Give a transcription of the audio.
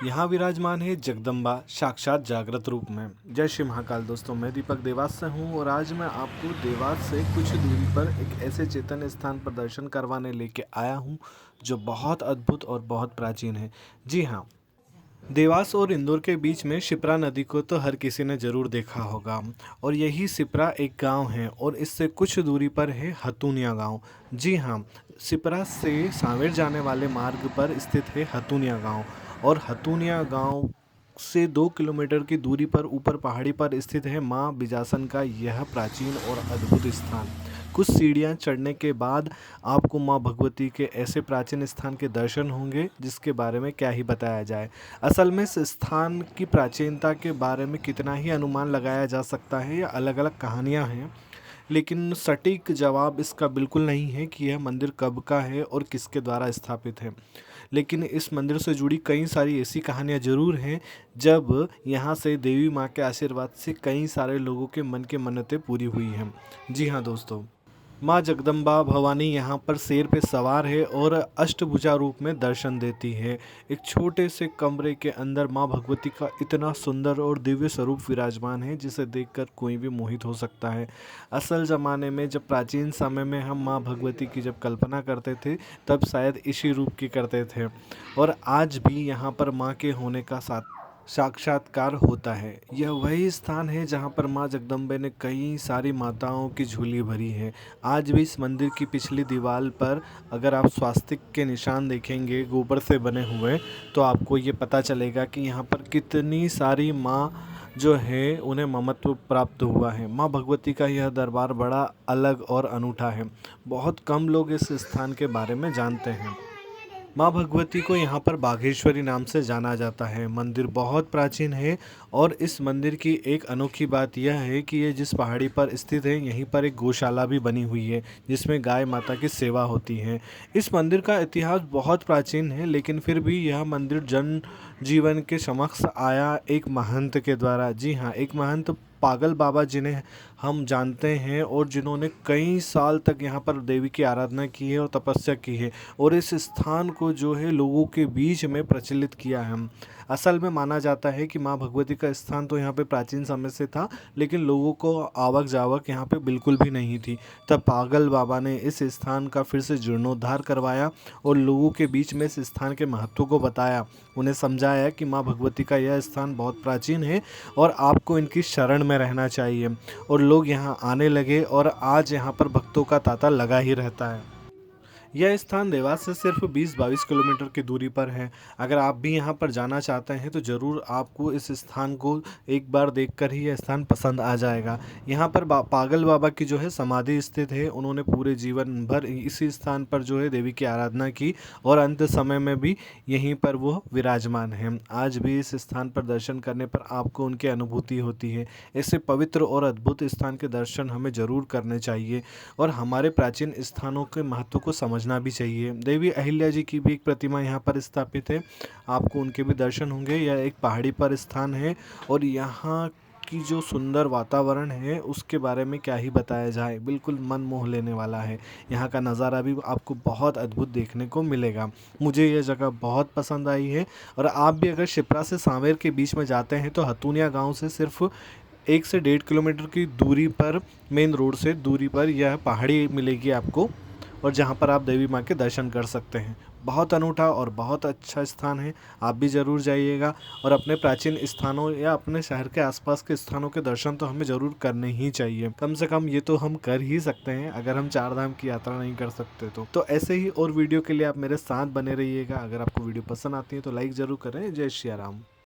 यहाँ विराजमान है जगदम्बा साक्षात जागृत रूप में। जय श्री महाकाल दोस्तों, मैं दीपक देवास से हूँ और आज मैं आपको देवास से कुछ दूरी पर एक ऐसे चेतन स्थान पर दर्शन करवाने लेके आया हूँ जो बहुत अद्भुत और बहुत प्राचीन है। जी हाँ, देवास और इंदौर के बीच में शिप्रा नदी को तो हर किसी ने ज़रूर देखा होगा और यही शिप्रा एक गांव है और इससे कुछ दूरी पर है हतूनिया गांव। जी हाँ, शिप्रा से सांवेर जाने वाले मार्ग पर स्थित है हतूनिया गांव और हतूनिया गांव से 2 किलोमीटर की दूरी पर ऊपर पहाड़ी पर स्थित है माँ बिजासन का यह प्राचीन और अद्भुत स्थान। कुछ सीढ़ियाँ चढ़ने के बाद आपको माँ भगवती के ऐसे प्राचीन स्थान के दर्शन होंगे जिसके बारे में क्या ही बताया जाए। असल में इस स्थान की प्राचीनता के बारे में कितना ही अनुमान लगाया जा सकता है या अलग अलग कहानियाँ हैं, लेकिन सटीक जवाब इसका बिल्कुल नहीं है कि यह मंदिर कब का है और किसके द्वारा स्थापित है। लेकिन इस मंदिर से जुड़ी कई सारी ऐसी कहानियाँ ज़रूर हैं जब यहाँ से देवी माँ के आशीर्वाद से कई सारे लोगों के मन के मन्नतें पूरी हुई हैं। जी हाँ दोस्तों, माँ जगदम्बा भवानी यहाँ पर शेर पे सवार है और अष्टभुजा रूप में दर्शन देती है। एक छोटे से कमरे के अंदर माँ भगवती का इतना सुंदर और दिव्य स्वरूप विराजमान है जिसे देखकर कोई भी मोहित हो सकता है। असल ज़माने में जब प्राचीन समय में हम माँ भगवती की जब कल्पना करते थे तब शायद इसी रूप की करते थे और आज भी यहाँ पर माँ के होने का साक्षात्कार होता है। यह वही स्थान है जहाँ पर माँ जगदम्बे ने कई सारी माताओं की झोली भरी है। आज भी इस मंदिर की पिछली दीवार पर अगर आप स्वास्तिक के निशान देखेंगे गोबर से बने हुए तो आपको ये पता चलेगा कि यहाँ पर कितनी सारी माँ जो है उन्हें ममत्व प्राप्त हुआ है। माँ भगवती का यह दरबार बड़ा अलग और अनूठा है। बहुत कम लोग इस स्थान के बारे में जानते हैं। माँ भगवती को यहाँ पर बाघेश्वरी नाम से जाना जाता है। मंदिर बहुत प्राचीन है और इस मंदिर की एक अनोखी बात यह है कि ये जिस पहाड़ी पर स्थित है यहीं पर एक गौशाला भी बनी हुई है जिसमें गाय माता की सेवा होती है। इस मंदिर का इतिहास बहुत प्राचीन है, लेकिन फिर भी यह मंदिर जन जीवन के समक्ष आया एक महंत के द्वारा। जी हाँ, एक महंत पागल बाबा जिन्हें हम जानते हैं और जिन्होंने कई साल तक यहाँ पर देवी की आराधना की है और तपस्या की है और इस स्थान को जो है लोगों के बीच में प्रचलित किया है। असल में माना जाता है कि माँ भगवती का स्थान तो यहाँ पे प्राचीन समय से था, लेकिन लोगों को आवक जावक यहाँ पे बिल्कुल भी नहीं थी। तब पागल बाबा ने इस स्थान का फिर से जीर्णोद्धार करवाया और लोगों के बीच में इस स्थान के महत्व को बताया। उन्हें समझाया कि माँ भगवती का यह स्थान बहुत प्राचीन है और आपको इनकी शरण में रहना चाहिए और लोग यहाँ आने लगे और आज यहाँ पर भक्तों का तांता लगा ही रहता है। यह स्थान देवास से सिर्फ 20-22 किलोमीटर की दूरी पर है। अगर आप भी यहाँ पर जाना चाहते हैं तो ज़रूर आपको इस स्थान को एक बार देखकर ही यह स्थान पसंद आ जाएगा। यहाँ पर पागल बाबा की जो है समाधि स्थित है। उन्होंने पूरे जीवन भर इसी स्थान पर जो है देवी की आराधना की और अंत समय में भी यहीं पर वो विराजमान है। आज भी इस स्थान पर दर्शन करने पर आपको उनकी अनुभूति होती है। ऐसे पवित्र और अद्भुत स्थान के दर्शन हमें ज़रूर करने चाहिए और हमारे प्राचीन स्थानों के महत्व को समझना भी चाहिए। देवी अहिल्या जी की भी एक प्रतिमा यहाँ पर स्थापित है, आपको उनके भी दर्शन होंगे। यह एक पहाड़ी पर स्थान है और यहाँ की जो सुंदर वातावरण है उसके बारे में क्या ही बताया जाए, बिल्कुल मन मोह लेने वाला है। यहाँ का नज़ारा भी आपको बहुत अद्भुत देखने को मिलेगा। मुझे यह जगह बहुत पसंद आई है और आप भी अगर शिप्रा से सांवेर के बीच में जाते हैं तो हतूनिया गांव से सिर्फ 1 से 1.5 किलोमीटर की दूरी पर मेन रोड से दूरी पर यह पहाड़ी मिलेगी आपको और जहाँ पर आप देवी माँ के दर्शन कर सकते हैं। बहुत अनूठा और बहुत अच्छा स्थान है, आप भी ज़रूर जाइएगा और अपने प्राचीन स्थानों या अपने शहर के आसपास के स्थानों के दर्शन तो हमें ज़रूर करने ही चाहिए। कम से कम ये तो हम कर ही सकते हैं अगर हम 4 धाम की यात्रा नहीं कर सकते तो ऐसे ही और वीडियो के लिए आप मेरे साथ बने रहिएगा। अगर आपको वीडियो पसंद आती है तो लाइक ज़रूर करें। जय श्री राम।